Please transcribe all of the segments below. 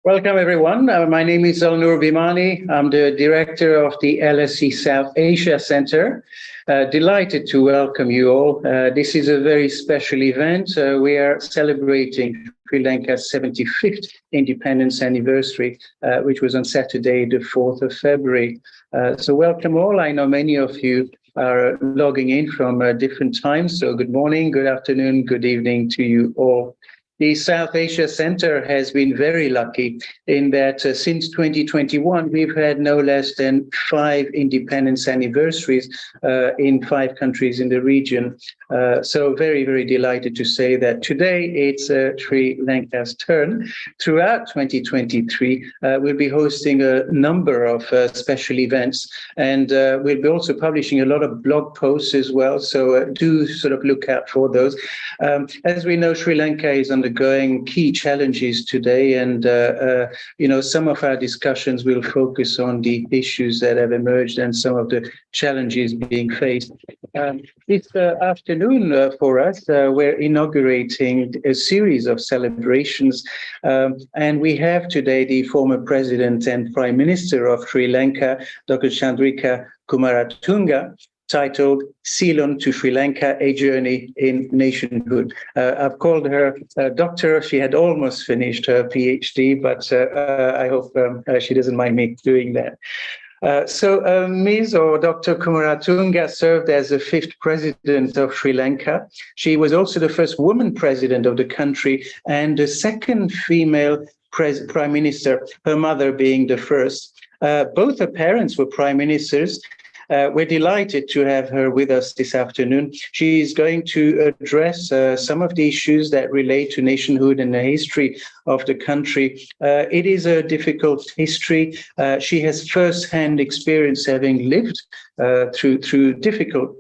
Welcome, everyone. My name is Alnoor Bhimani. I'm the director of the LSE South Asia Center. Delighted to welcome you all. This is a very special event. We are celebrating Sri Lanka's 75th independence anniversary, which was on Saturday, the 4th of February. So welcome all. I know many of you are logging in from different times. So good morning, good afternoon, good evening to you all. The South Asia Center has been very lucky in that since 2021, we've had no less than 5 independence anniversaries in 5 countries in the region. So very, very delighted to say that today it's Sri Lanka's turn. Throughout 2023, we'll be hosting a number of special events, and we'll be also publishing a lot of blog posts as well. So do sort of look out for those. As we know, Sri Lanka is undergoing key challenges today, and some of our discussions will focus on the issues that have emerged and some of the challenges being faced. This afternoon for us, we're inaugurating a series of celebrations, and we have today the former President and Prime Minister of Sri Lanka, Dr. Chandrika Kumaratunga, titled CEYLON to Sri Lanka, A Journey in Nationhood. I've called her a doctor. She had almost finished her PhD, but I hope she doesn't mind me doing that. So Ms. or Dr. Kumaratunga served as the 5th president of Sri Lanka. She was also the first woman president of the country and the second female prime minister, her mother being the first. Both her parents were prime ministers. We're delighted to have her with us this afternoon. She is going to address some of the issues that relate to nationhood and the history of the country. It is a difficult history. She has first-hand experience having lived through difficult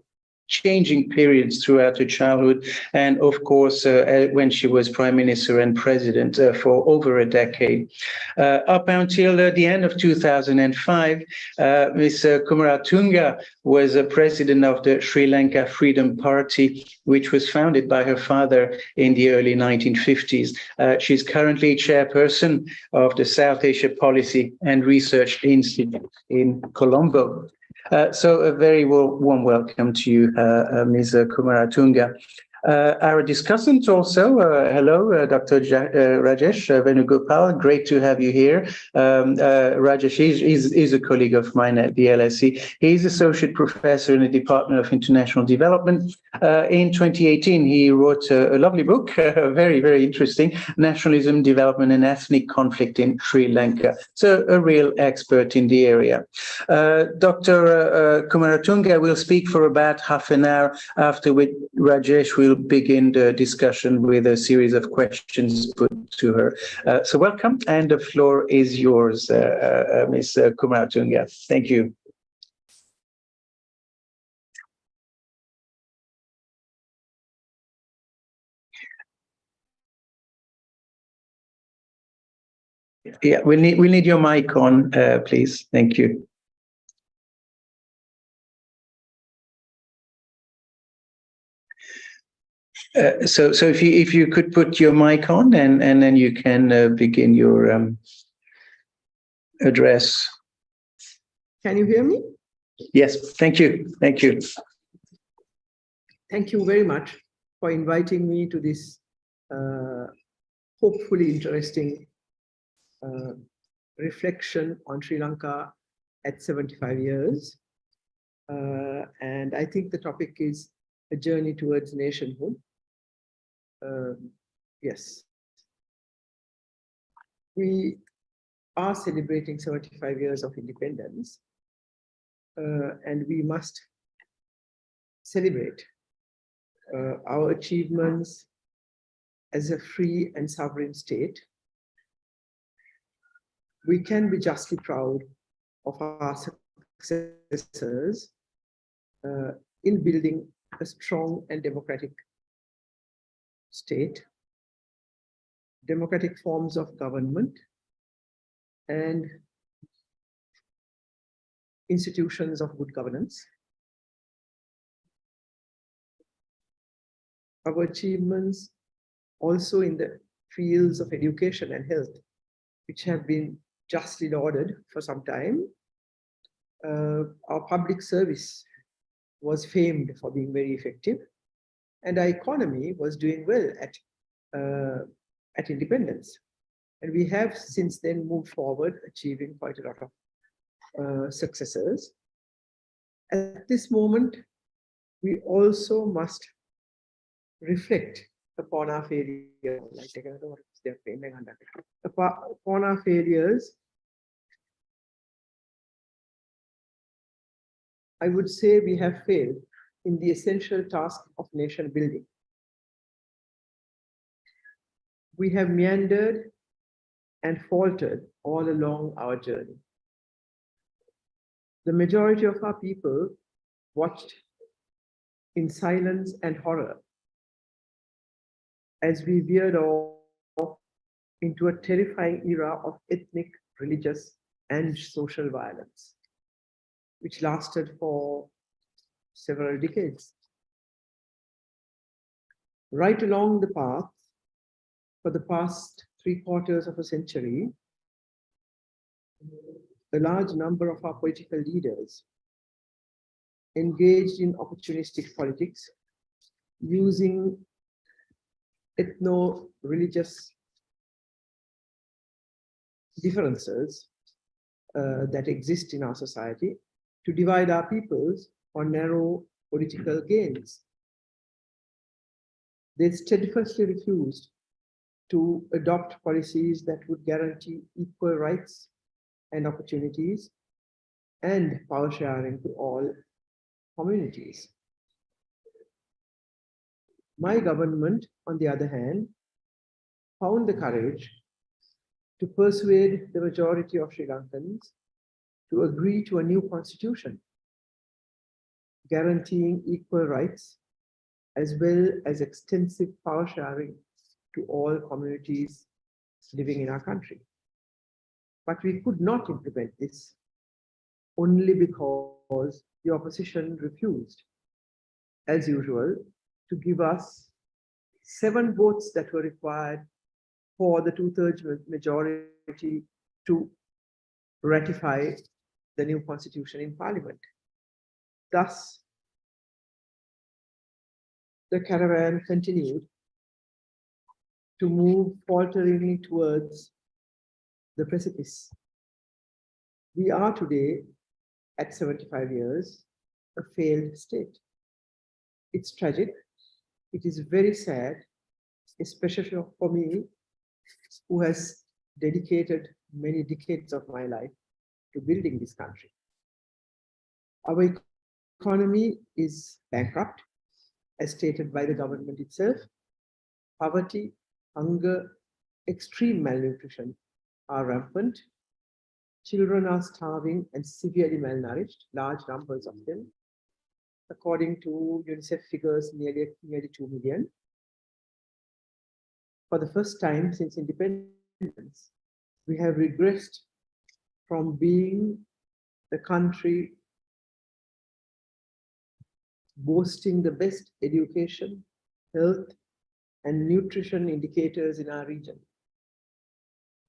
changing periods throughout her childhood, and of course when she was prime minister and president for over a decade. Up until the end of 2005, Ms. Kumaratunga was a president of the Sri Lanka Freedom Party, which was founded by her father in the early 1950s. She's currently chairperson of the South Asia Policy and Research Institute in Colombo. So a very warm welcome to you, Ms. Kumaratunga. Our discussant also, hello, Dr. Rajesh Venugopal, great to have you here. Rajesh is a colleague of mine at the LSE. He's associate professor in the Department of International Development. In 2018, he wrote a lovely book, very, very interesting, Nationalism, Development and Ethnic Conflict in Sri Lanka. So a real expert in the area. Dr. Kumaratunga will speak for about half an hour, after which Rajesh will begin the discussion with a series of questions put to her. So welcome, and the floor is yours, Ms. Kumaratunga. Thank you. Yeah, we need your mic on, please. Thank you. So if you could put your mic on, and then you can begin your address. Can you hear me? Yes, thank you. Thank you. Thank you very much for inviting me to this hopefully interesting reflection on Sri Lanka at 75 years. And I think the topic is a journey towards nationhood. Yes. We are celebrating 75 years of independence, and we must celebrate our achievements as a free and sovereign state. We can be justly proud of our successors in building a strong and democratic state, democratic forms of government, and institutions of good governance. Our achievements also in the fields of education and health which have been justly lauded for some time. Our public service was famed for being very effective, and our economy was doing well at independence. And we have since then moved forward, achieving quite a lot of successes. At this moment, we also must reflect upon our failures. Upon our failures, I would say we have failed in the essential task of nation building. We have meandered and faltered all along our journey. The majority of our people watched in silence and horror as we veered off into a terrifying era of ethnic, religious, and social violence, which lasted for several decades. Right along the path, for the past 3/4 of a century, a large number of our political leaders engaged in opportunistic politics, using ethno-religious differences that exist in our society to divide our peoples for narrow political gains. They steadfastly refused to adopt policies that would guarantee equal rights and opportunities and power sharing to all communities. My government, on the other hand, found the courage to persuade the majority of Sri Lankans to agree to a new constitution, guaranteeing equal rights as well as extensive power sharing to all communities living in our country. But we could not implement this only because the opposition refused, as usual, to give us 7 votes that were required for the 2/3 majority to ratify the new constitution in parliament. Thus, the caravan continued to move falteringly towards the precipice. We are today, at 75 years, a failed state. It's tragic. It is very sad, especially for me, who has dedicated many decades of my life to building this country. Our economy is bankrupt, as stated by the government itself. Poverty, hunger, extreme malnutrition are rampant. Children are starving and severely malnourished, large numbers of them. According to UNICEF figures, nearly 2 million. For the first time since independence, we have regressed from being the country boasting the best education, health, and nutrition indicators in our region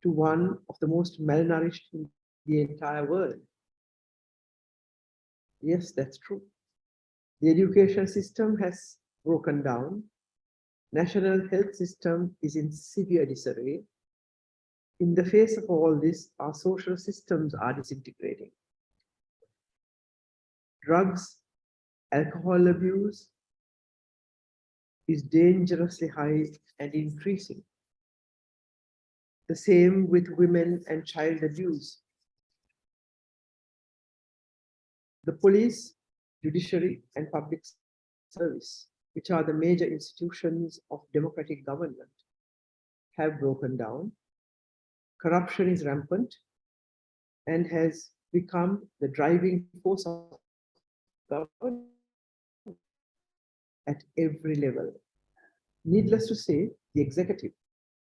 to one of the most malnourished in the entire world. Yes, that's true. The education system has broken down. National health system is in severe disarray. In the face of all this, our social systems are disintegrating. Drugs, alcohol abuse is dangerously high and increasing. The same with women and child abuse. The police, judiciary, and public service, which are the major institutions of democratic government, have broken down. Corruption is rampant and has become the driving force of government at every level. Needless to say, the executive,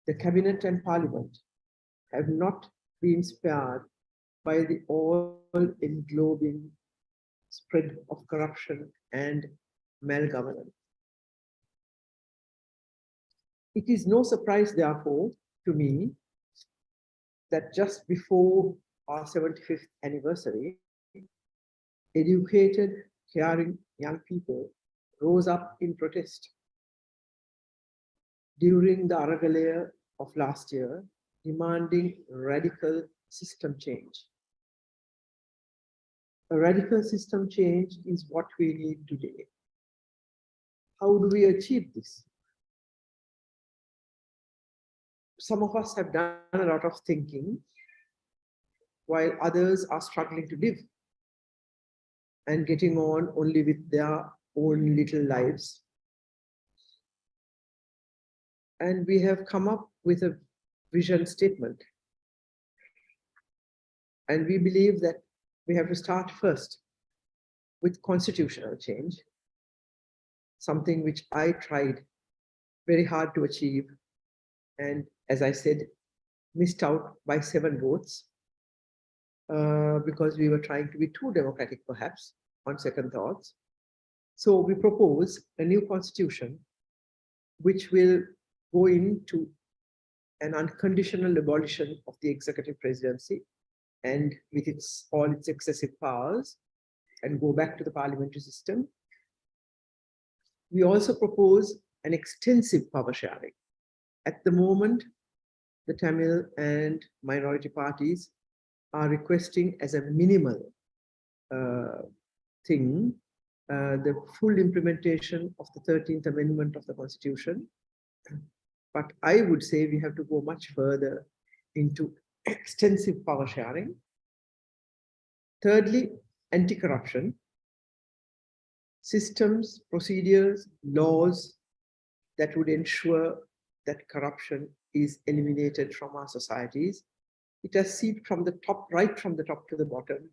the cabinet, and parliament have not been spared by the all-englobing spread of corruption and malgovernance. It is no surprise, therefore, to me that just before our 75th anniversary, educated, caring young people rose up in protest during the Aragalaya of last year, demanding radical system change. A radical system change is what we need today. How do we achieve this? Some of us have done a lot of thinking, while others are struggling to live and getting on only with their own little lives. And we have come up with a vision statement. And we believe that we have to start first with constitutional change, something which I tried very hard to achieve. And as I said, missed out by 7 votes because we were trying to be too democratic, perhaps, on second thoughts. So we propose a new constitution, which will go into an unconditional abolition of the executive presidency and with all its excessive powers, and go back to the parliamentary system. We also propose an extensive power sharing. At the moment, the Tamil and minority parties are requesting as a minimal thing the full implementation of the 13th Amendment of the Constitution. But I would say we have to go much further into extensive power sharing. Thirdly, anti-corruption. Systems, procedures, laws that would ensure that corruption is eliminated from our societies. It has seeped from the top, right from the top to the bottom,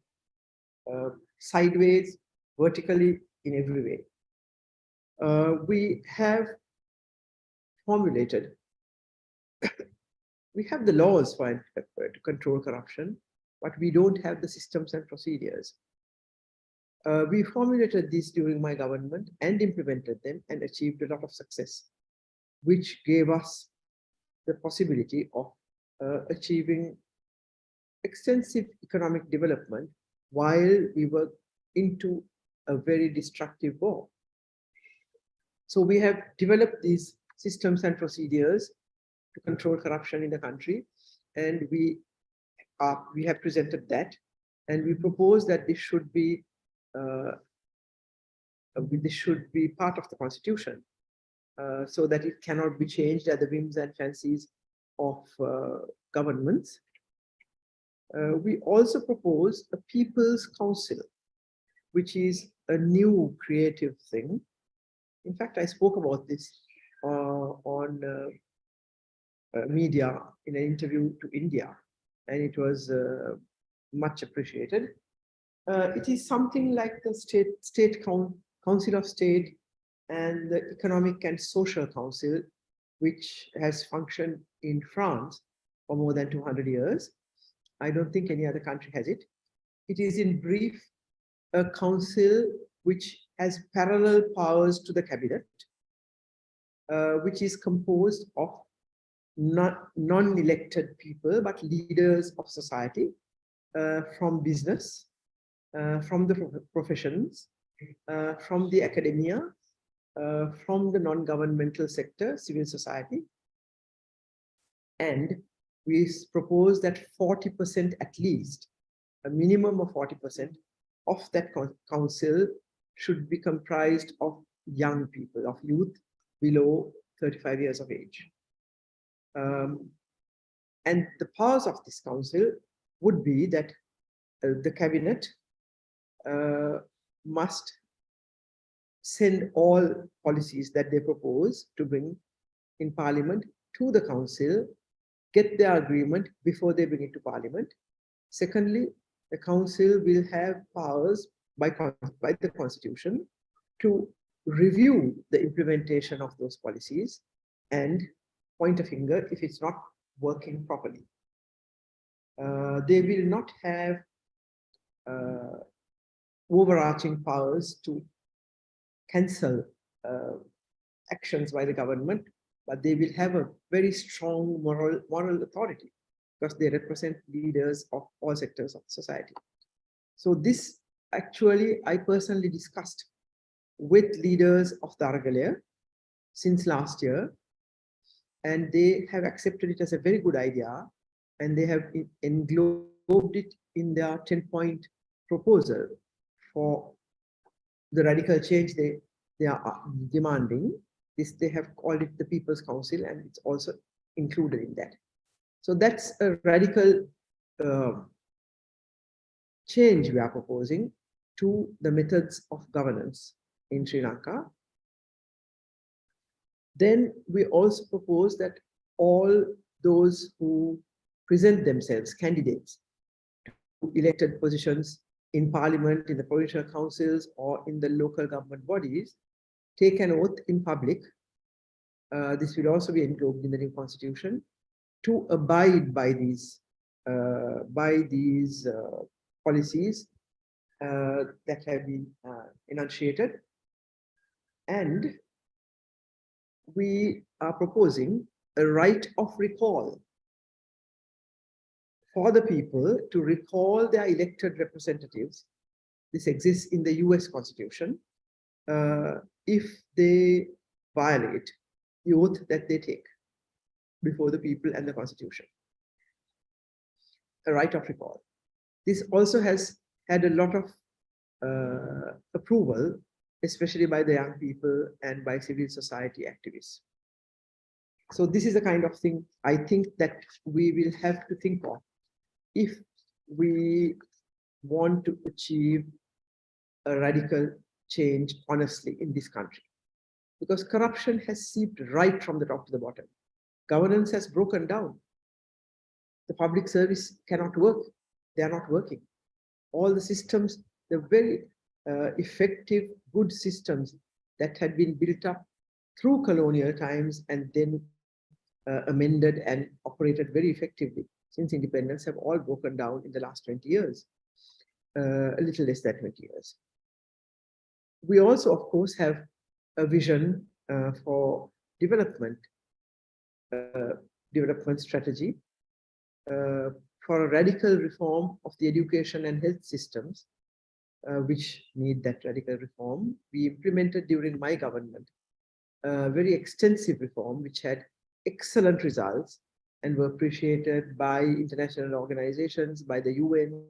sideways, vertically, in every way. We have formulated, we have the laws to control corruption, but we don't have the systems and procedures. We formulated these during my government and implemented them and achieved a lot of success, which gave us the possibility of achieving extensive economic development while we were into a very destructive war. So we have developed these systems and procedures to control corruption in the country, and we have presented that, and we propose that this should be part of the constitution, so that it cannot be changed at the whims and fancies of governments. We also propose a People's Council, which is a new creative thing. In fact, I spoke about this on media in an interview to India, and it was much appreciated. It is something like the Council of State and the Economic and Social Council, which has functioned in France for more than 200 years. I don't think any other country has it. It is in brief a council which has parallel powers to the cabinet, which is composed of non-elected people, but leaders of society, from business, from the professions, from the academia, from the non-governmental sector, civil society. And we propose that 40% at least, a minimum of 40% of that council should be comprised of young people, of youth below 35 years of age. And the powers of this council would be that the cabinet must send all policies that they propose to bring in parliament to the council, get their agreement before they bring it to parliament. Secondly, the council will have powers by the constitution to review the implementation of those policies and point a finger if it's not working properly. They will not have overarching powers to cancel actions by the government, but they will have a very strong moral authority because they represent leaders of all sectors of society. So this actually I personally discussed with leaders of the Aragalaya since last year, and they have accepted it as a very good idea, and they have englobed it in their 10-point proposal for the radical change they are demanding. This, they have called it the People's Council, and it's also included in that. So that's a radical change we are proposing to the methods of governance in Sri Lanka. Then we also propose that all those who present themselves candidates to elected positions in parliament, in the provincial councils, or in the local government bodies, take an oath in public. This will also be englobed in the new constitution to abide by these policies that have been enunciated. And we are proposing a right of recall for the people to recall their elected representatives. This exists in the US Constitution. If they violate the oath that they take before the people and the Constitution. A right of recall. This also has had a lot of approval, especially by the young people and by civil society activists. So this is the kind of thing I think that we will have to think of if we want to achieve a radical change honestly in this country. Because corruption has seeped right from the top to the bottom. Governance has broken down. The public service cannot work. They are not working. All the systems, the very effective, good systems that had been built up through colonial times and then amended and operated very effectively since independence, have all broken down in the last 20 years, a little less than 20 years. We also, of course, have a vision for development strategy for a radical reform of the education and health systems, which need that radical reform. We implemented during my government a very extensive reform, which had excellent results and were appreciated by international organizations, by the UN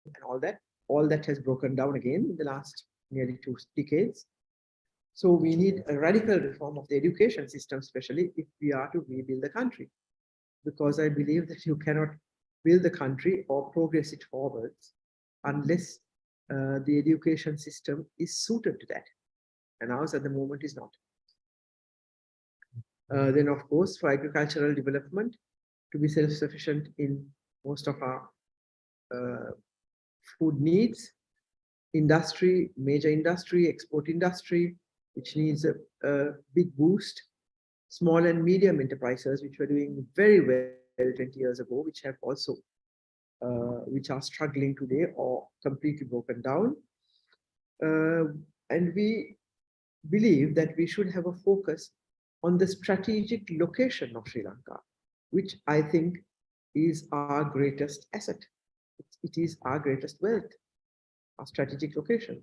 and all that. All that has broken down again in the last nearly 2 decades. So we need a radical reform of the education system, especially if we are to rebuild the country. Because I believe that you cannot build the country or progress it forwards unless the education system is suited to that. And ours at the moment is not. Then, of course, for agricultural development, to be self-sufficient in most of our food needs, industry, major industry, export industry, which needs a big boost, small and medium enterprises, which were doing very well 20 years ago, which have also, which are struggling today or completely broken down. And we believe that we should have a focus on the strategic location of Sri Lanka, which I think is our greatest asset. It is our greatest wealth, our strategic location,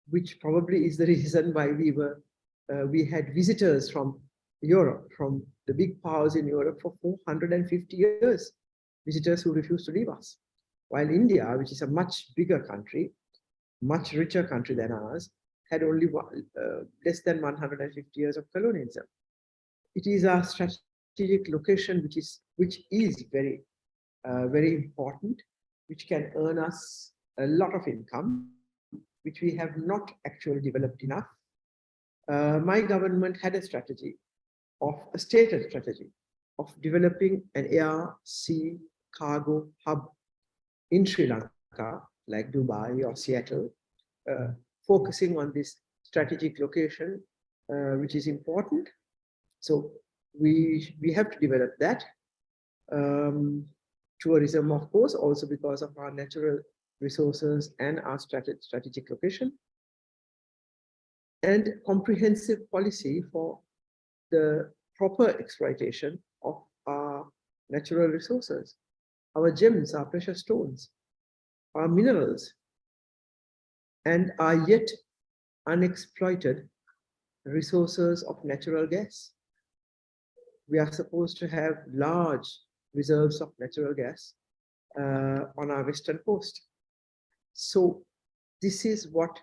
which probably is the reason why we had visitors from Europe, from the big powers in Europe for 450 years, visitors who refused to leave us. While India, which is a much bigger country, much richer country than ours, had only less than 150 years of colonialism. It is our strategic location, which is very, very important, which can earn us a lot of income, which we have not actually developed enough. My government had a strategy, a stated strategy of developing an air, sea, cargo hub in Sri Lanka, like Dubai or Seattle, focusing on this strategic location, which is important. So we have to develop that. Tourism, of course, also because of our natural resources and our strategic location. And comprehensive policy for the proper exploitation of our natural resources. Our gems are precious stones, are minerals, and are yet unexploited resources of natural gas. We are supposed to have large reserves of natural gas on our western coast. So this is what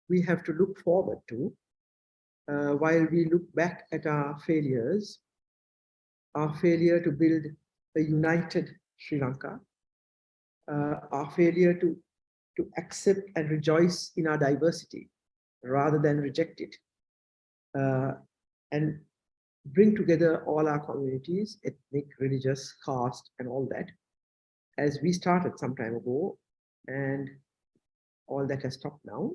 we have to look forward to while we look back at our failures, our failure to build a united Sri Lanka, our failure to accept and rejoice in our diversity rather than reject it, and bring together all our communities, ethnic, religious, caste, and all that, as we started some time ago, and all that has stopped now,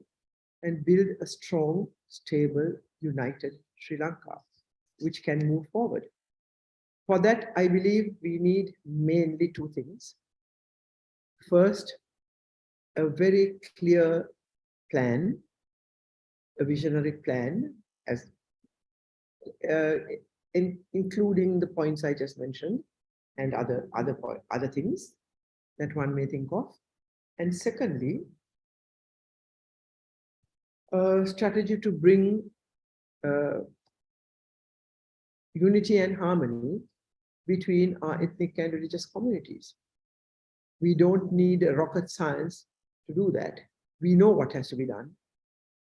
and build a strong, stable, united Sri Lanka, which can move forward. For that, I believe we need mainly two things. First, a very clear plan, a visionary plan, as including the points I just mentioned and other things that one may think of. And secondly, a strategy to bring unity and harmony between our ethnic and religious communities. We don't need rocket science to do that. We know what has to be done.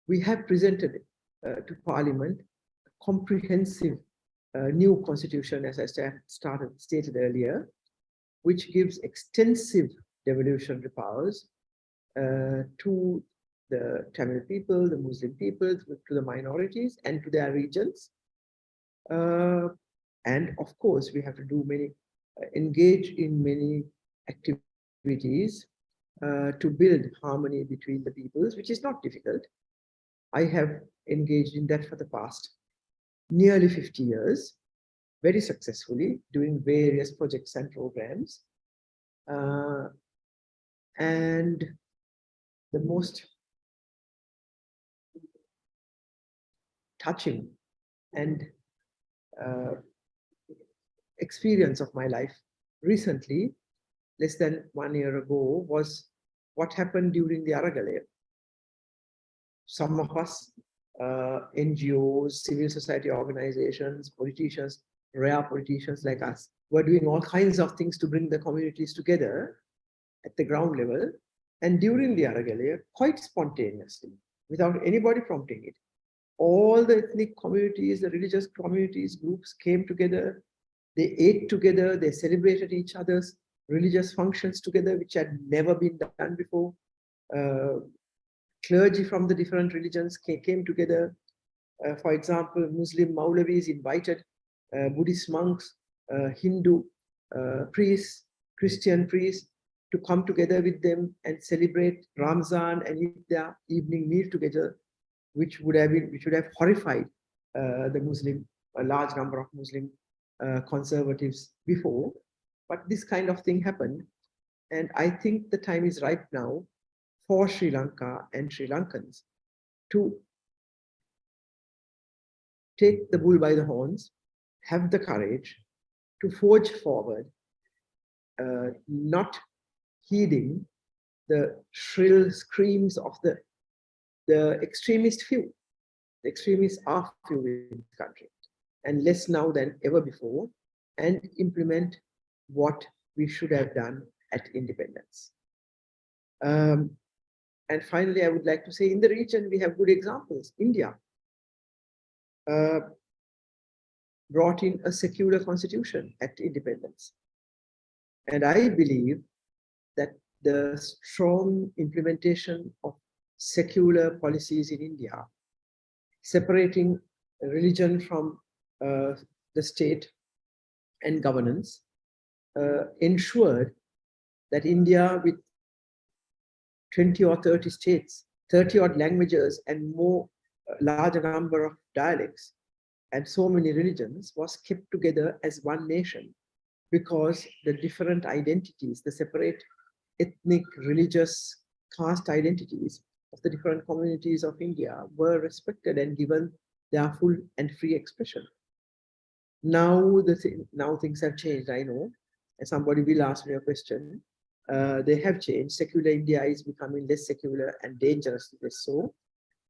We have presented to Parliament a comprehensive new constitution, as I stated earlier, which gives extensive devolutionary powers to the Tamil people, the Muslim people, to the minorities, and to their regions. And of course, we have to do engage in many activities to build harmony between the peoples, which is not difficult. I have engaged in that for the past nearly 50 years, very successfully, doing various projects and programs. And the most touching and experience of my life recently, less than 1 year ago, was what happened during the Aragalaya. Some of us, NGOs, civil society organizations, politicians, rare politicians like us, were doing all kinds of things to bring the communities together at the ground level. And during the Aragalaya, quite spontaneously, without anybody prompting it, all the ethnic communities, the religious communities, groups came together. They ate together, they celebrated each other's religious functions together, which had never been done before. Clergy from the different religions came together. For example, Muslim Maulavis invited Buddhist monks, Hindu priests, Christian priests to come together with them and celebrate Ramzan and eat their evening meal together, which would have horrified a large number of Muslim conservatives before. But this kind of thing happened. And I think the time is right now for Sri Lanka and Sri Lankans to take the bull by the horns, have the courage to forge forward, not heeding the shrill screams of the extremist few. The extremists are few in this country, and less now than ever before, and implement what we should have done at independence. And finally, I would like to say in the region, we have good examples. India brought in a secular constitution at independence. And I believe that the strong implementation of secular policies in India, separating religion from the state and governance, ensured that India, with 20 or 30 states, 30 odd languages, and larger number of dialects, and so many religions, was kept together as one nation, because the different identities, the separate ethnic, religious, caste identities of the different communities of India were respected and given their full and free expression. Now things have changed, I know, somebody will ask me a question, they have changed. Secular India is becoming less secular and dangerously less so.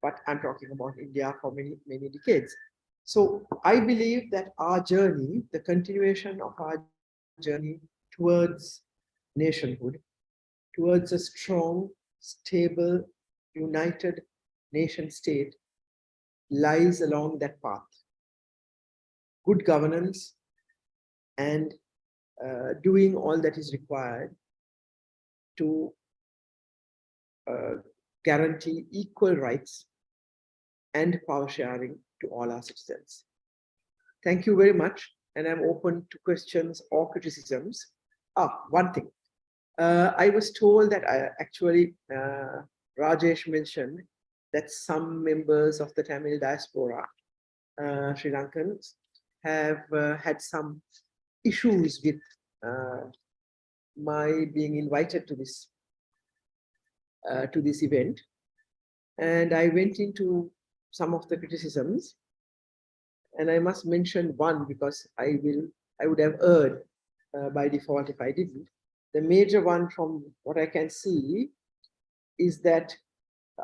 But I'm talking about India for many, many decades. So I believe that our journey, the continuation of our journey towards nationhood, towards a strong, stable, united nation state, lies along that path. Good governance and doing all that is required to guarantee equal rights and power sharing to all our citizens. Thank you very much, and I'm open to questions or criticisms. One thing. I was told that Rajesh mentioned that some members of the Tamil diaspora, Sri Lankans, have had some issues with my being invited to this event. And I went into some of the criticisms, and I must mention one because I would have erred by default if I didn't. The major one from what I can see is that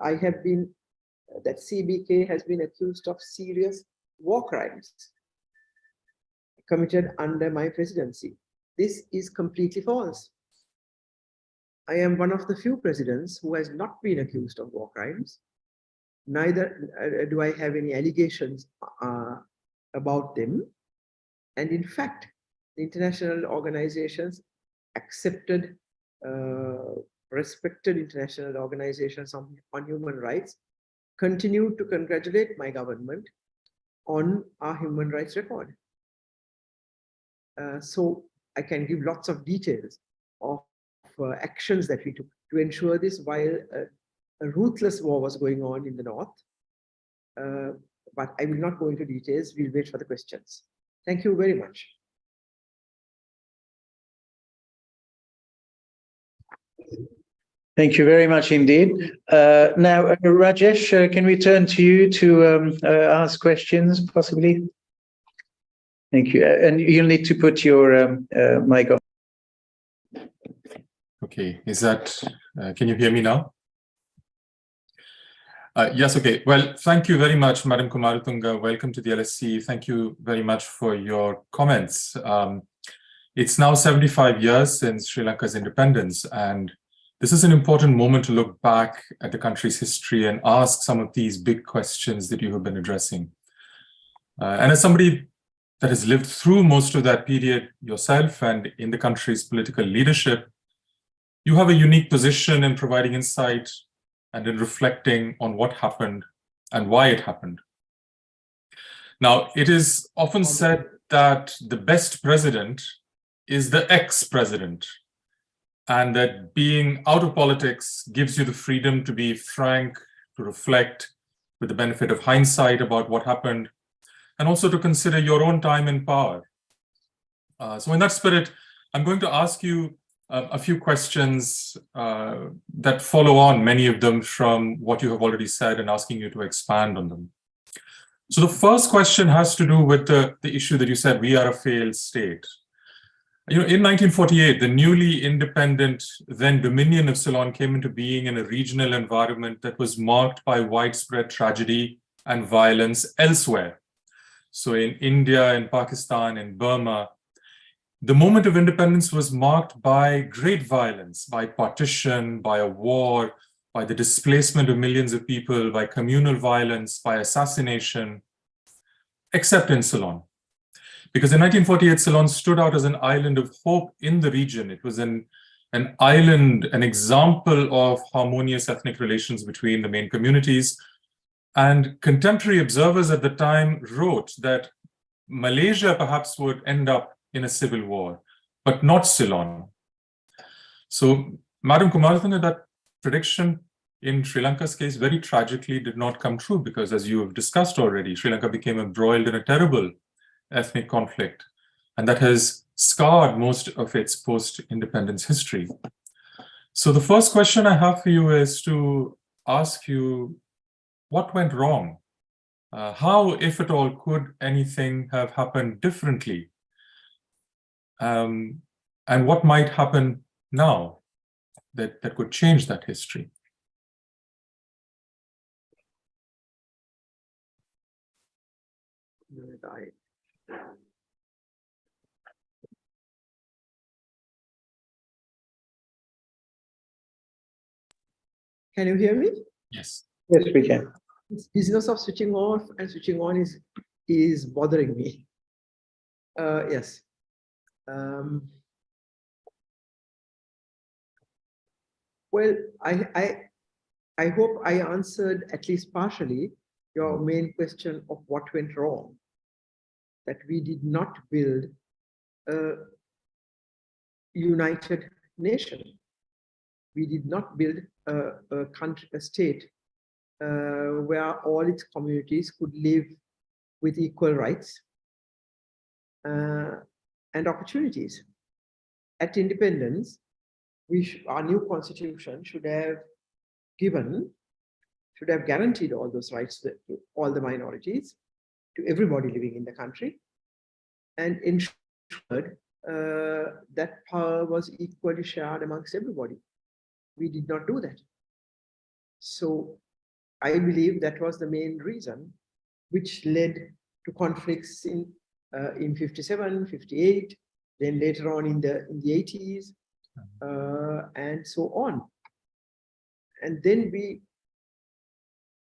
that CBK has been accused of serious war crimes committed under my presidency. This is completely false. I am one of the few presidents who has not been accused of war crimes. Neither do I have any allegations about them. And in fact, the international organizations accepted, respected international organizations on human rights continue to congratulate my government on our human rights record. So I can give lots of details of actions that we took to ensure this while a ruthless war was going on in the north. But I will not go into details. We'll wait for the questions. Thank you very much. Thank you very much indeed. Now, Rajesh, can we turn to you to ask questions, possibly? Thank you. And you'll need to put your mic on. Okay, can you hear me now? Yes, okay. Well, thank you very much, Madam Kumaratunga. Welcome to the LSC. Thank you very much for your comments. It's now 75 years since Sri Lanka's independence, and this is an important moment to look back at the country's history and ask some of these big questions that you have been addressing. And as somebody that has lived through most of that period yourself and in the country's political leadership, you have a unique position in providing insight and in reflecting on what happened and why it happened. Now, it is often said that the best president is the ex-president, and that being out of politics gives you the freedom to be frank, to reflect with the benefit of hindsight about what happened, and also to consider your own time in power. So in that spirit, I'm going to ask you a few questions that follow on, many of them from what you have already said, and asking you to expand on them. So the first question has to do with the issue that you said, we are a failed state. You know, in 1948, the newly independent then Dominion of Ceylon came into being in a regional environment that was marked by widespread tragedy and violence elsewhere. So in India, in Pakistan, in Burma, the moment of independence was marked by great violence, by partition, by a war, by the displacement of millions of people, by communal violence, by assassination, except in Ceylon. Because in 1948, Ceylon stood out as an island of hope in the region. It was an island, an example of harmonious ethnic relations between the main communities. And contemporary observers at the time wrote that Malaysia perhaps would end up in a civil war, but not Ceylon. So, Madam Kumaratunga, that prediction in Sri Lanka's case very tragically did not come true, because as you have discussed already, Sri Lanka became embroiled in a terrible ethnic conflict, and that has scarred most of its post-independence history. So the first question I have for you is to ask you, what went wrong? How, if at all, could anything have happened differently? And what might happen now that could change that history? Can you hear me? Yes. Yes, we can. This business of switching off and switching on is bothering me. Yes. Well, I hope I answered at least partially your main question of what went wrong. That we did not build a united nation. We did not build a country, a state where all its communities could live with equal rights and opportunities. At independence, our new constitution should have guaranteed all those rights to all the minorities, to everybody living in the country, and ensured that power was equally shared amongst everybody. We did not do that. So I believe that was the main reason which led to conflicts in 57, 58, then later on in the 80s, and so on. And then we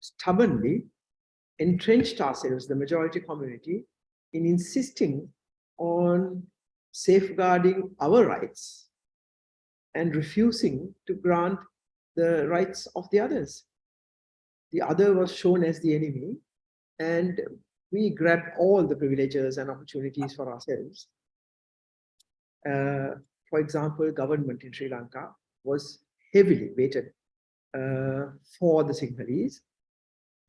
stubbornly entrenched ourselves, the majority community, in insisting on safeguarding our rights and refusing to grant the rights of the others. The other was shown as the enemy, and we grabbed all the privileges and opportunities for ourselves. For example, government in Sri Lanka was heavily weighted for the Sinhalese,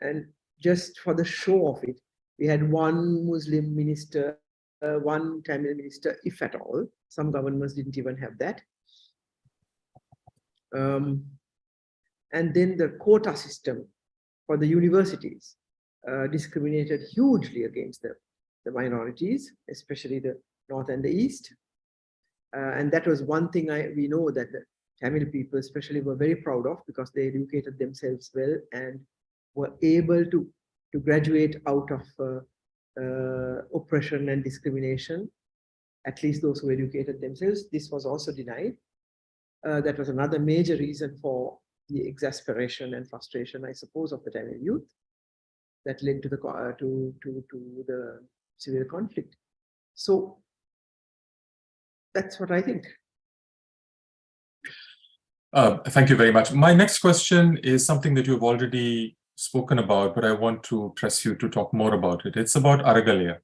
and just for the show of it, we had one Muslim minister, one Tamil minister, if at all. Some governments didn't even have that. And then the quota system for the universities discriminated hugely against the minorities, especially the North and the East. And that was one thing we know that the Tamil people especially were very proud of, because they educated themselves well and were able to graduate out of oppression and discrimination, at least those who educated themselves. This was also denied. That was another major reason for the exasperation and frustration, I suppose, of the Tamil youth that led to the civil conflict. So that's what I think. Thank you very much. My next question is something that you've already spoken about, but I want to press you to talk more about it. It's about Aragalaya.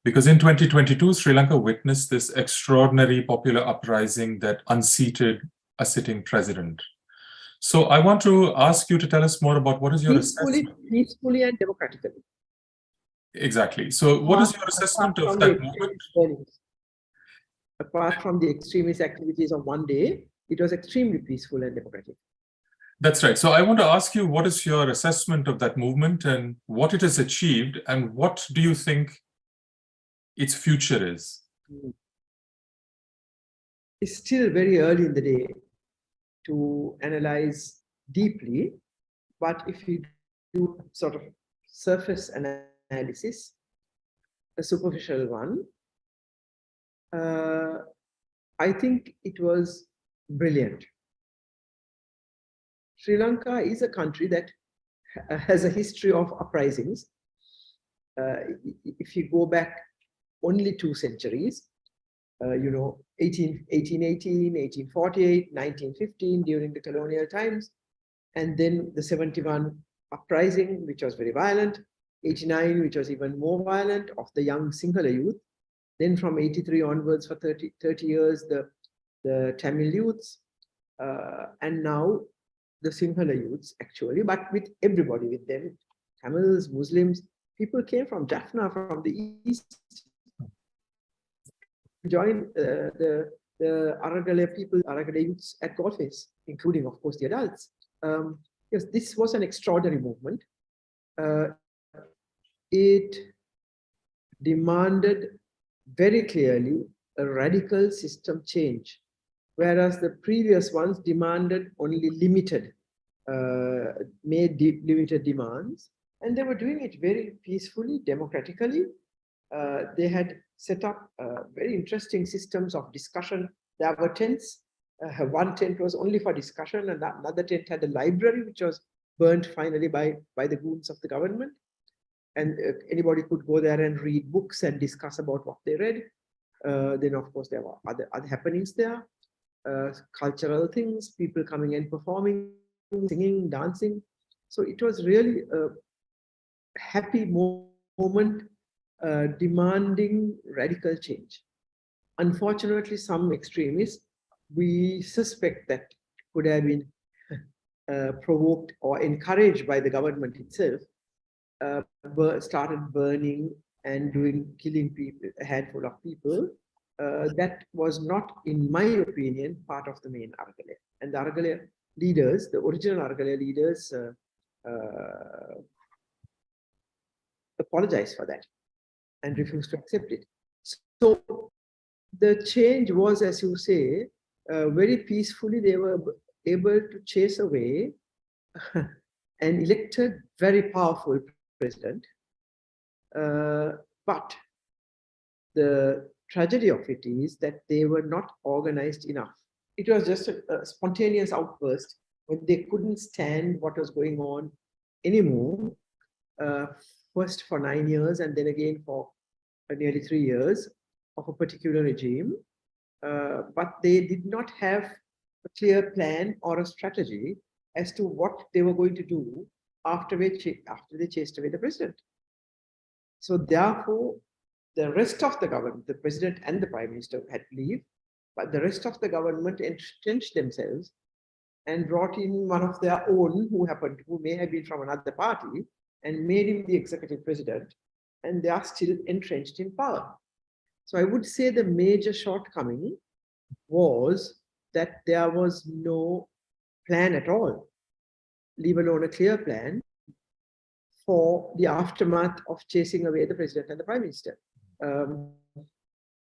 Because in 2022, Sri Lanka witnessed this extraordinary popular uprising that unseated a sitting president. So I want to ask you to tell us more about what is your assessment? Peacefully and democratically. Exactly. So what is your assessment of that movement? Apart from the extremist activities of one day, it was extremely peaceful and democratic. That's right. So I want to ask you, what is your assessment of that movement and what it has achieved, and what do you think its future is? It's still very early in the day to analyze deeply, but if you do sort of surface analysis, a superficial one, I think it was brilliant. Sri Lanka is a country that has a history of uprisings. If you go back only 2 centuries, 1818, 1848, 1915 during the colonial times, and then the 71 uprising, which was very violent, 89, which was even more violent, of the young Sinhala youth. Then from 83 onwards for 30 years, the Tamil youths, and now the Sinhala youths, actually, but with everybody with them, Tamils, Muslims. People came from Jaffna, from the east, joined the Aragalaya people, Aragalaya youths at Golface, including, of course, the adults. Yes, this was an extraordinary movement. It demanded very clearly a radical system change, whereas the previous ones demanded only limited, limited demands, and they were doing it very peacefully, democratically. They had set up very interesting systems of discussion. There were tents. One tent was only for discussion, and another tent had a library, which was burnt finally by the goons of the government. And anybody could go there and read books and discuss about what they read. Then, of course, there were other happenings there, cultural things, people coming and performing, singing, dancing. So it was really a happy moment, demanding radical change. Unfortunately, some extremists, we suspect that could have been provoked or encouraged by the government itself, started burning and killing people, a handful of people. That was not, in my opinion, part of the main Aragalaya. And the Aragalaya leaders, the original Aragalaya leaders, apologized for that and refused to accept it. So the change was, as you say, very peacefully. They were able to chase away an elected, very powerful president. But the tragedy of it is that they were not organized enough. It was just a spontaneous outburst when they couldn't stand what was going on anymore. First for 9 years and then again for nearly 3 years of a particular regime. But they did not have a clear plan or a strategy as to what they were going to do after they chased away the president. So therefore, the rest of the government, the president and the prime minister had to leave, but the rest of the government entrenched themselves and brought in one of their own who may have been from another party, and made him the executive president, and they are still entrenched in power. So I would say the major shortcoming was that there was no plan at all, leave alone a clear plan for the aftermath of chasing away the president and the prime minister.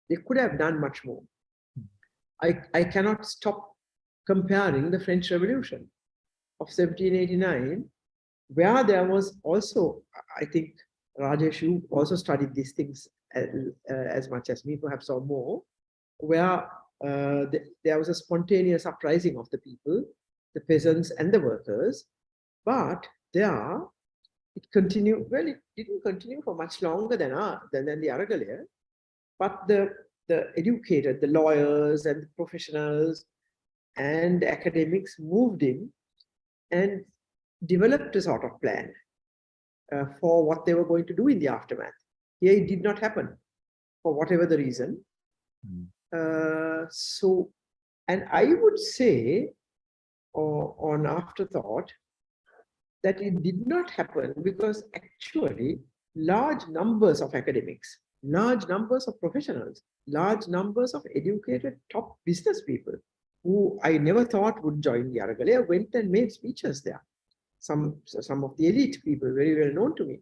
They could have done much more. I cannot stop comparing the French Revolution of 1789, where there was also, I think, Rajesh, you also studied these things as much as me, perhaps or more, where there was a spontaneous uprising of the people, the peasants and the workers, but there it continued. Well, it didn't continue for much longer than the Aragalaya, but the educated, the lawyers and the professionals and academics moved in and developed a sort of plan for what they were going to do in the aftermath. Here it did not happen for whatever the reason. So, and I would say, on afterthought, that it did not happen because actually large numbers of academics, large numbers of professionals, large numbers of educated top business people who I never thought would join the Aragalaya went and made speeches there. Some of the elite people, very well known to me.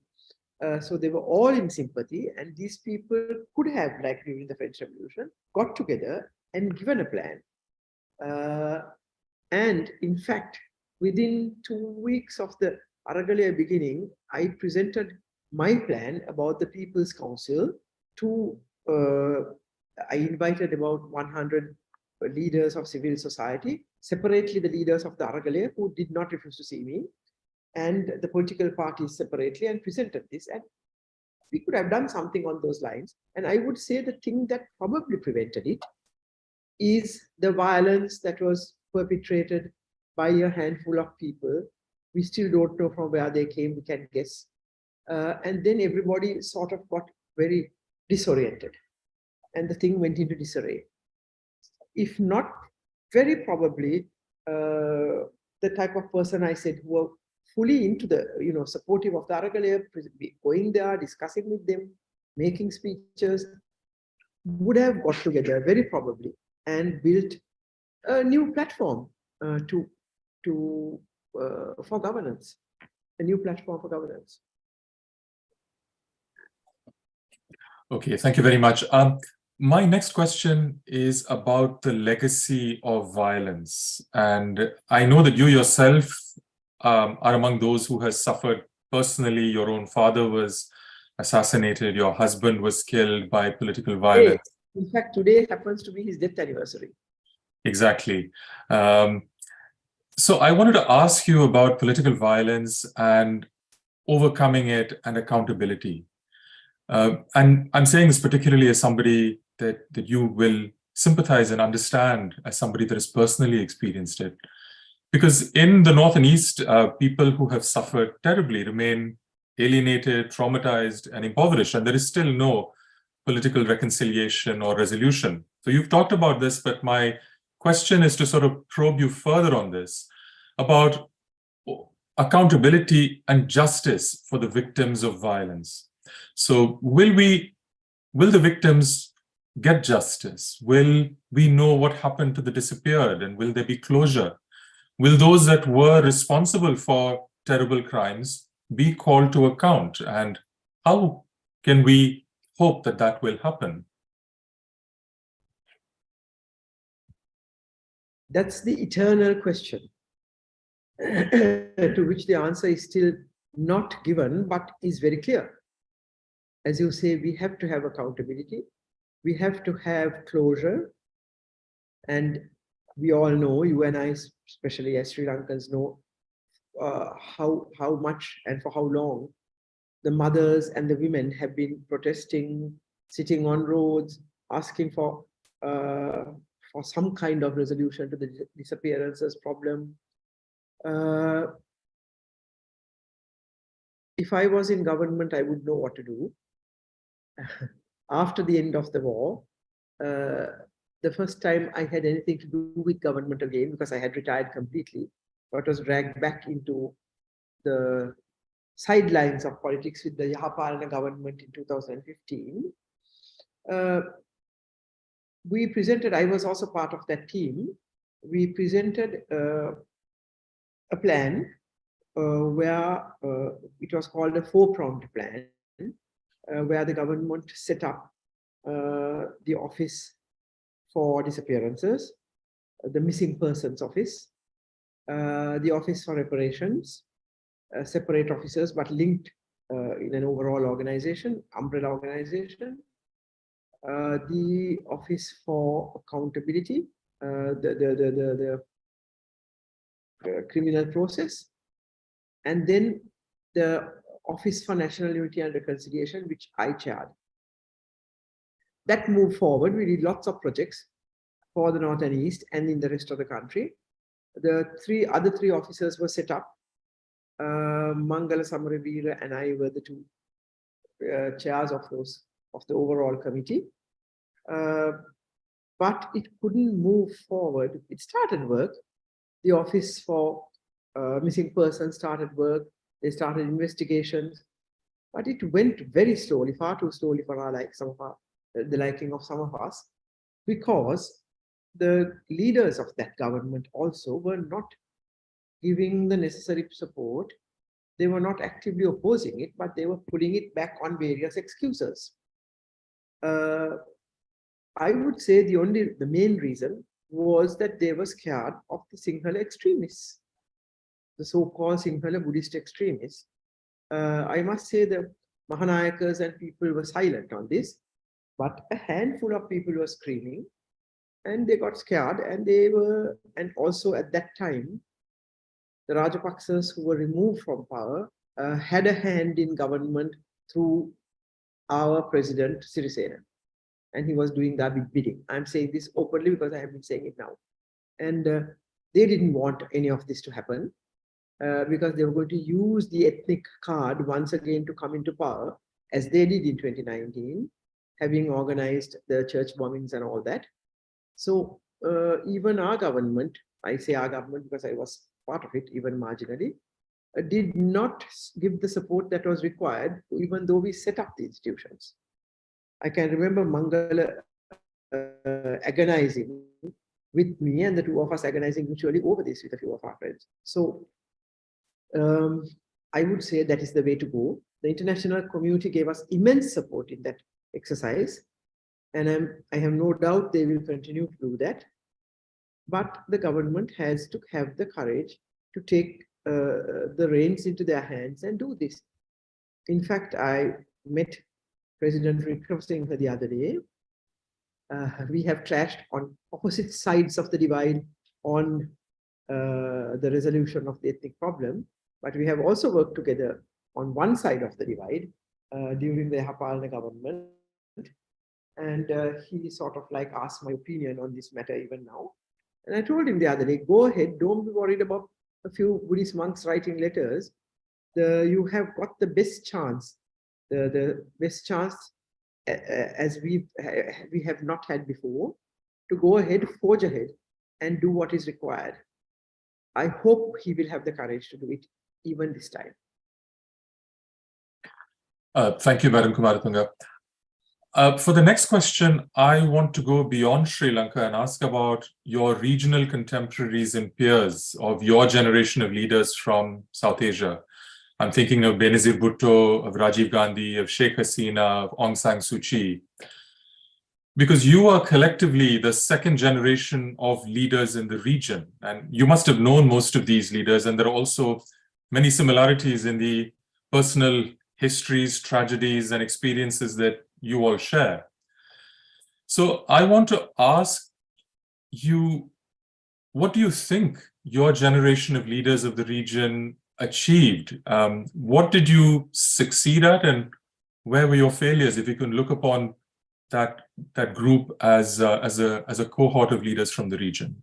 So they were all in sympathy, and these people could have, like during the French Revolution, got together and given a plan. And in fact, within 2 weeks of the Aragalaya beginning, I presented my plan about the People's Council to, I invited about 100 leaders of civil society, separately the leaders of the Aragalaya who did not refuse to see me, and the political parties separately, and presented this. And we could have done something on those lines. And I would say the thing that probably prevented it is the violence that was perpetrated by a handful of people. We still don't know from where they came, we can guess. And then everybody sort of got very disoriented, and the thing went into disarray. If not, very probably the type of person I said who were fully into the, supportive of the Aragalaya, going there, discussing with them, making speeches, would have got together very probably and built a new platform for governance, a new platform for governance. Okay, thank you very much. My next question is about the legacy of violence. And I know that you yourself are among those who has suffered personally. Your own father was assassinated. Your husband was killed by political violence. In fact, today happens to be his death anniversary. Exactly. So I wanted to ask you about political violence and overcoming it and accountability. And I'm saying this particularly as somebody that you will sympathize and understand, as somebody that has personally experienced it. Because in the North and East, people who have suffered terribly remain alienated, traumatized, and impoverished, and there is still no political reconciliation or resolution. So you've talked about this, but my question is to sort of probe you further on this, about accountability and justice for the victims of violence. So will the victims get justice? Will we know what happened to the disappeared, and will there be closure? Will those that were responsible for terrible crimes be called to account? And how can we hope that that will happen? That's the eternal question, to which the answer is still not given, but is very clear. As you say, we have to have accountability. We have to have closure. And we all know, you and I, especially as Sri Lankans, know how much and for how long the mothers and the women have been protesting, sitting on roads, asking for some kind of resolution to the disappearances problem. If I was in government, I would know what to do. After the end of the war, the first time I had anything to do with government again, because I had retired completely, but was dragged back into the sidelines of politics with the Yahapalana government in 2015. We presented, I was also part of that team, we presented a plan where it was called a four-pronged plan, where the government set up the office for disappearances, the missing persons office, the office for reparations, separate officers but linked in an overall organization, umbrella organization, the office for accountability, the criminal process, and then the Office for National Unity and Reconciliation, which I chaired. That moved forward. We did lots of projects for the North and East and in the rest of the country. The other three officers were set up. Mangala Samaravira and I were the two chairs of the overall committee. But it couldn't move forward. It started work. The Office for Missing Persons started work. They started investigations, but it went very slowly, far too slowly for the liking of some of us, because the leaders of that government also were not giving the necessary support. They were not actively opposing it, but they were putting it back on various excuses. I would say the main reason was that they were scared of the Sinhala extremists, the so-called Sinhala Buddhist extremists. I must say the Mahanayakas and people were silent on this, but a handful of people were screaming, and they got scared, and also at that time, the Rajapaksas who were removed from power had a hand in government through our president, Sirisena, and he was doing that bidding. I'm saying this openly because I have been saying it now. And they didn't want any of this to happen because they were going to use the ethnic card once again to come into power, as they did in 2019, having organized the church bombings and all that. So even our government, I say our government because I was part of it, even marginally, did not give the support that was required, even though we set up the institutions. I can remember Mangala agonizing with me, and the two of us agonizing mutually over this with a few of our friends. So I would say that is the way to go. The international community gave us immense support in that exercise. And I have no doubt they will continue to do that. But the government has to have the courage to take the reins into their hands and do this. In fact, I met President Wickremesinghe the other day. We have clashed on opposite sides of the divide on the resolution of the ethnic problem, but we have also worked together on one side of the divide during the Hapalna government. And he sort of like asked my opinion on this matter even now. And I told him the other day, go ahead, don't be worried about a few Buddhist monks writing letters. You have got the best chance, the best chance as we have not had before, to go ahead, forge ahead, and do what is required. I hope he will have the courage to do it even this time. Thank you, Madam Kumaratunga. For the next question, I want to go beyond Sri Lanka and ask about your regional contemporaries and peers of your generation of leaders from South Asia. I'm thinking of Benazir Bhutto, of Rajiv Gandhi, of Sheikh Hasina, of Aung San Suu Kyi. Because you are collectively the second generation of leaders in the region, and you must have known most of these leaders, and there are also many similarities in the personal histories, tragedies, and experiences that you all share. So I want to ask you, what do you think your generation of leaders of the region achieved? What did you succeed at, and where were your failures, if you can look upon that group as a cohort of leaders from the region?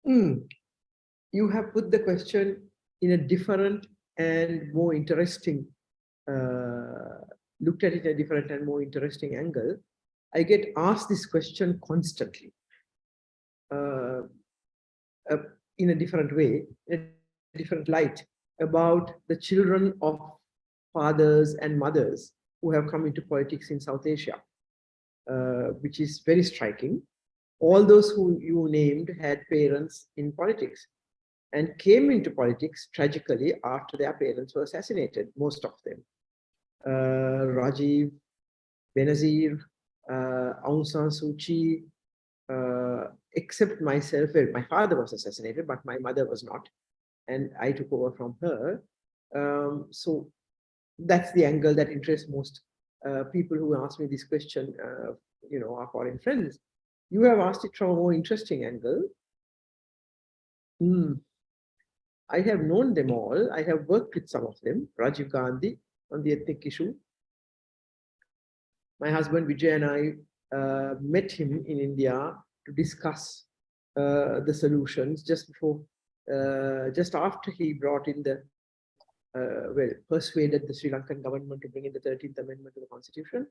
You have put the question in a different and more interesting, looked at it in a different and more interesting angle. I get asked this question constantly in a different way, in a different light, about the children of fathers and mothers who have come into politics in South Asia, which is very striking. All those who you named had parents in politics and came into politics tragically after their parents were assassinated, most of them. Rajiv, Benazir, Aung San Suu Kyi, except myself. Well, my father was assassinated, but my mother was not, and I took over from her. So that's the angle that interests most people who ask me this question, are foreign friends. You have asked it from a more interesting angle. I have known them all. I have worked with some of them. Rajiv Gandhi on the ethnic issue. My husband Vijay and I met him in India to discuss the solutions just after he brought in the, persuaded the Sri Lankan government to bring in the 13th Amendment to the Constitution,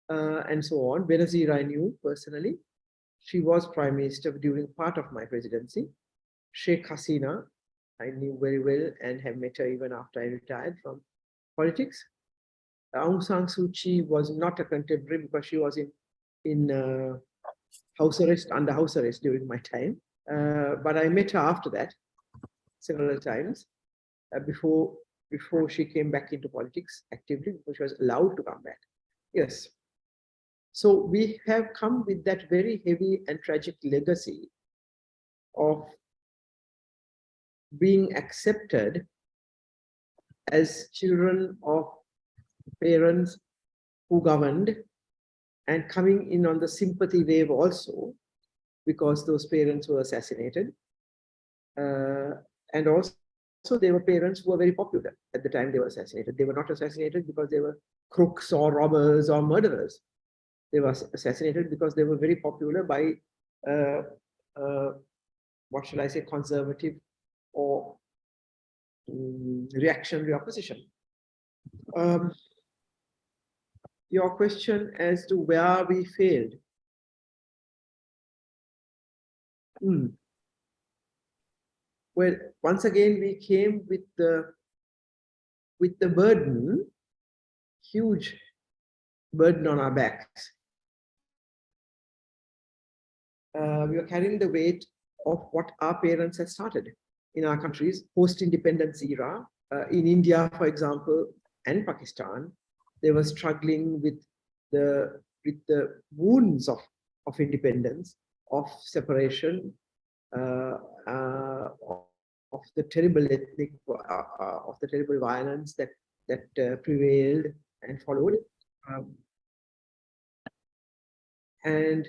and so on. Benazir I knew personally. She was Prime Minister during part of my presidency. Sheikh Hasina I knew very well and have met her even after I retired from politics. Aung San Suu Kyi was not a contemporary because she was in house arrest, under house arrest during my time. But I met her after that several times before she came back into politics actively, before she was allowed to come back. Yes. So we have come with that very heavy and tragic legacy of being accepted as children of parents who governed, and coming in on the sympathy wave also, because those parents were assassinated. And also they were parents who were very popular at the time they were assassinated. They were not assassinated because they were crooks or robbers or murderers. They were assassinated because they were very popular by, what shall I say, conservative or reactionary opposition. Your question as to where we failed. Well, once again, we came with the burden, huge burden on our backs. We are carrying the weight of what our parents had started in our countries, post-independence era. In India, for example, and Pakistan, they were struggling with with the wounds of independence, of separation, of the terrible ethnic, of the terrible violence that prevailed and followed. And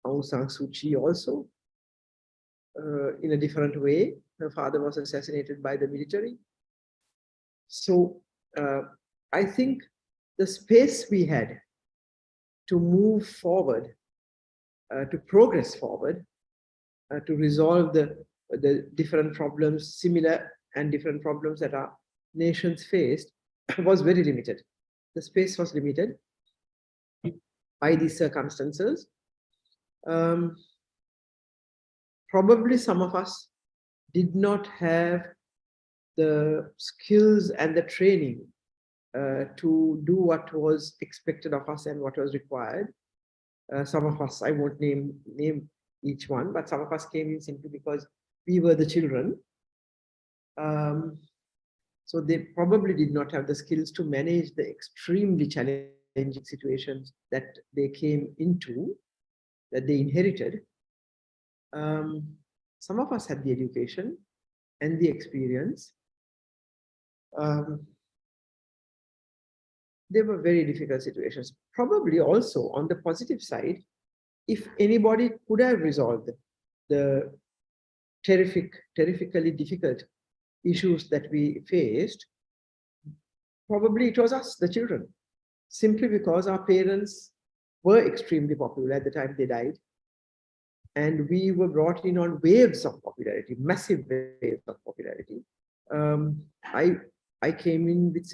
Aung San Suu Kyi also, in a different way. Her father was assassinated by the military. So I think the space we had to move forward, to progress forward, to resolve the different problems, similar and different problems that our nations faced, was very limited. The space was limited by these circumstances. Probably some of us did not have the skills and the training to do what was expected of us and what was required. Some of us, I won't name each one, but some of us came in simply because we were the children. So they probably did not have the skills to manage the extremely challenging situations that they came into, that they inherited. Some of us had the education and the experience. They were very difficult situations. Probably also on the positive side, if anybody could have resolved the terrifically difficult issues that we faced, probably it was us, the children, simply because our parents were extremely popular at the time they died. And we were brought in on waves of popularity, massive waves of popularity. I came in with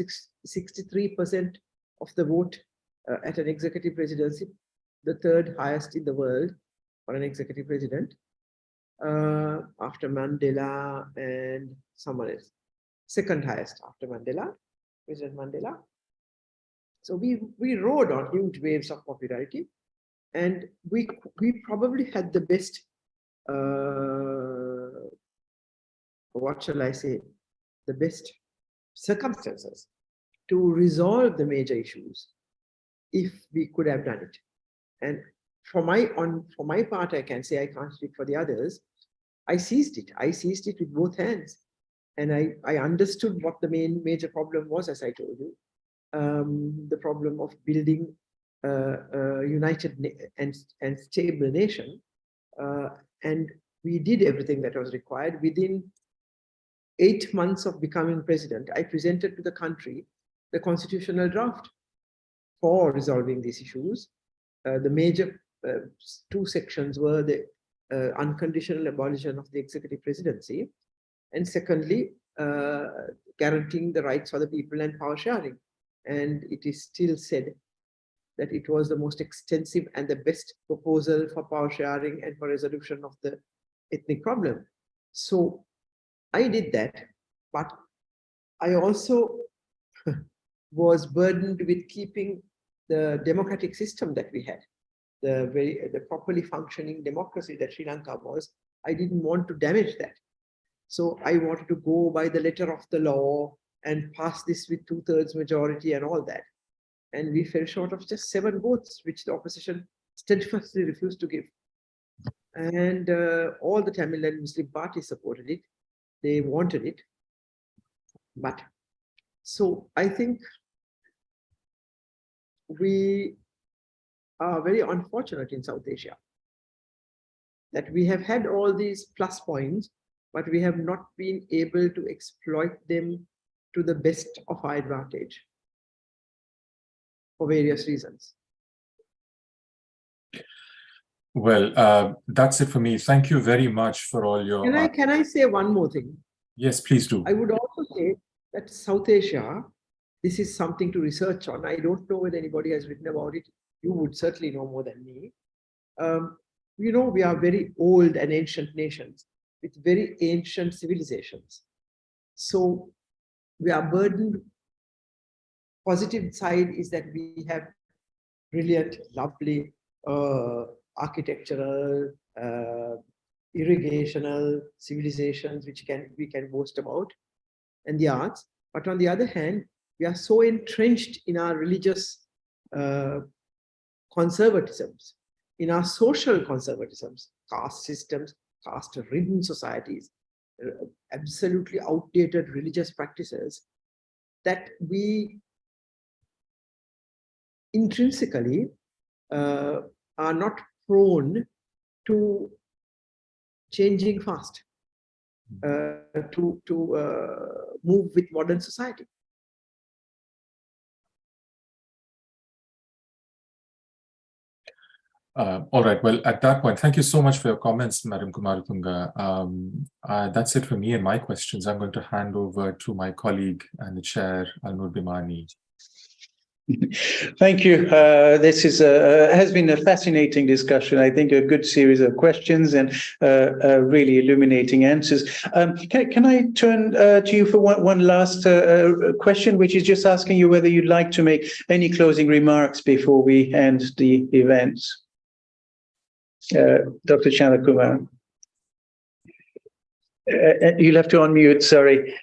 63% of the vote at an executive presidency, the third highest in the world for an executive president, after Mandela and someone else. Second highest after Mandela, President Mandela. So we rode on huge waves of popularity, and we probably had the best, what shall I say, the best circumstances to resolve the major issues if we could have done it. And for my part, I can say, I can't speak for the others, I seized it. I seized it with both hands. And I understood what the major problem was, as I told you. The problem of building a united and stable nation. And we did everything that was required. Within 8 months of becoming president, I presented to the country the constitutional draft for resolving these issues. The major two sections were the unconditional abolition of the executive presidency, and secondly, guaranteeing the rights for the people and power sharing. And it is still said that it was the most extensive and the best proposal for power sharing and for resolution of the ethnic problem. So I did that, but I also was burdened with keeping the democratic system that we had, the properly functioning democracy that Sri Lanka was. I didn't want to damage that. So I wanted to go by the letter of the law and pass this with 2/3 majority and all that. And we fell short of just 7 votes, which the opposition steadfastly refused to give. And all the Tamil and Muslim parties supported it. They wanted it. But so I think we are very unfortunate in South Asia that we have had all these plus points, but we have not been able to exploit them to the best of our advantage for various reasons. Well, that's it for me. Thank you very much for all your... Can I say one more thing? Yes, please do. I would also say that South Asia, this is something to research on. I don't know whether anybody has written about it. You would certainly know more than me. You know, we are very old and ancient nations with very ancient civilizations. So we are burdened. Positive side is that we have brilliant, lovely architectural, irrigational civilizations which we can boast about, and the arts. But on the other hand, we are so entrenched in our religious conservatisms, in our social conservatisms, caste systems, caste-ridden societies, absolutely outdated religious practices, that we intrinsically are not prone to changing fast, to move with modern society. All right. Well, at that point, thank you so much for your comments, Madam Kumaratunga. That's it for me and my questions. I'm going to hand over to my colleague and the chair, Alnoor Bhimani. Thank you. This has been a fascinating discussion. I think a good series of questions and really illuminating answers. Can I turn to you for one last question, which is just asking you whether you'd like to make any closing remarks before we end the event. Dr. Chandrika. You'll have to unmute, sorry.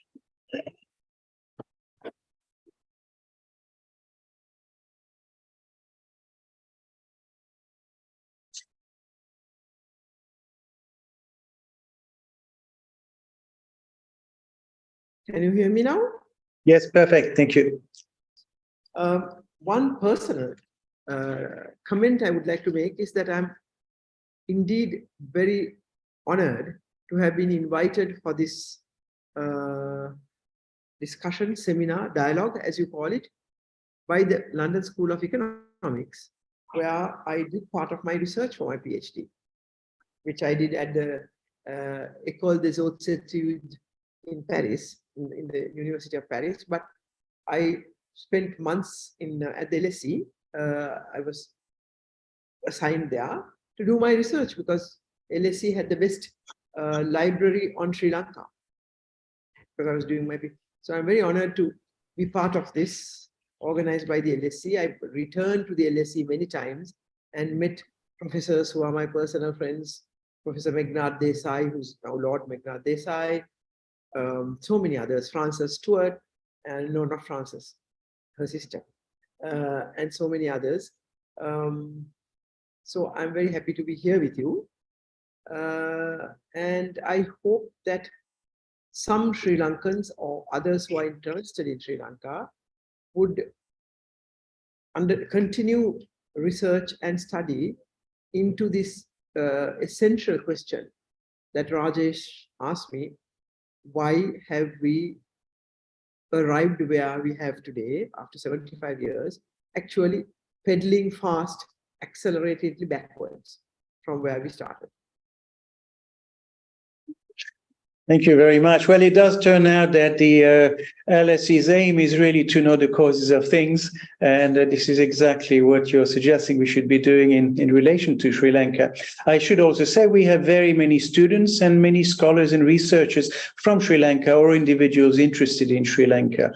Can you hear me now? Yes, perfect. Thank you. One personal comment I would like to make is that I'm indeed very honored to have been invited for this discussion, seminar, dialogue, as you call it, by the London School of Economics, where I did part of my research for my PhD, which I did at the École des Hautes Études in Paris, in the University of Paris. But I spent months at the LSE. I was assigned there to do my research because LSE had the best library on Sri Lanka, because I was doing my PhD. So I'm very honored to be part of this, organized by the LSE. I returned to the LSE many times and met professors who are my personal friends, Professor Meghnad Desai, who's now Lord Meghnad Desai, so many others, Frances Stewart, and no, not Frances, her sister, and so many others. So I'm very happy to be here with you. And I hope that some Sri Lankans or others who are interested in Sri Lanka would continue research and study into this essential question that Rajesh asked me: why have we arrived where we have today after 75 years, actually pedaling fast, acceleratedly backwards from where we started? Thank you very much. Well, it does turn out that the LSE's aim is really to know the causes of things, and this is exactly what you're suggesting we should be doing in relation to Sri Lanka. I should also say we have very many students and many scholars and researchers from Sri Lanka or individuals interested in Sri Lanka.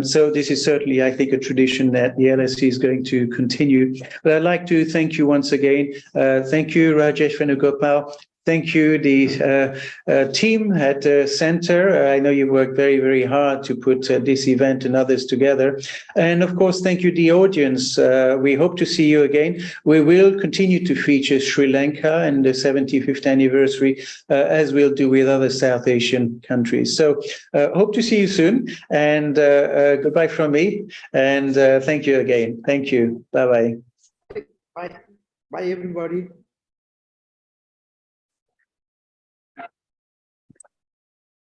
So this is certainly, I think, a tradition that the LSE is going to continue. But I'd like to thank you once again. Thank you, Rajesh Venugopal. Thank you, the team at the center. I know you worked very, very hard to put this event and others together. And of course, thank you, the audience. We hope to see you again. We will continue to feature Sri Lanka and the 75th anniversary, as we'll do with other South Asian countries. So hope to see you soon. And goodbye from me. And thank you again. Thank you. Bye-bye. Bye. Bye, everybody.